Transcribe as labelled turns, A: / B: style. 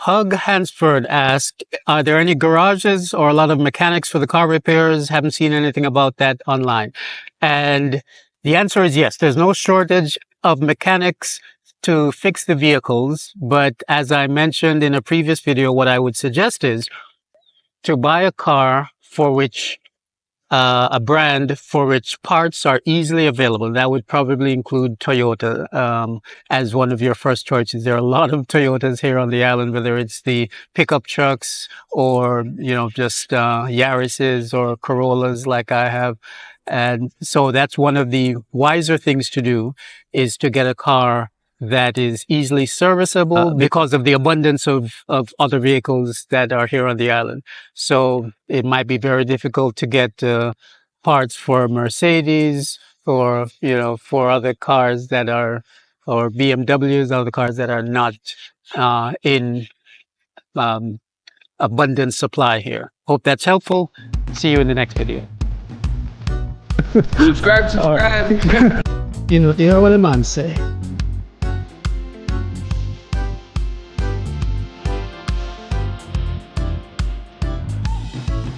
A: Hug Hansford asked, are there any garages or a lot of mechanics for the car repairs? Haven't seen anything about that online. And the answer is yes. There's no shortage of mechanics to fix the vehicles. But as I mentioned in a previous video, what I would suggest is to buy a car for which a brand for which parts are easily available. That would probably include Toyota as one of your first choices. There are a lot of Toyotas here on the island, whether it's the pickup trucks or, just Yaris's or Corollas like I have. And so that's one of the wiser things to do, is to get a car that is easily serviceable because of the abundance of other vehicles that are here on the island. So it might be very difficult to get parts for Mercedes, for other cars that are, or BMWs, other cars that are not in abundant supply here. Hope that's helpful. See you in the next video.
B: Subscribe.
C: You know what a man say.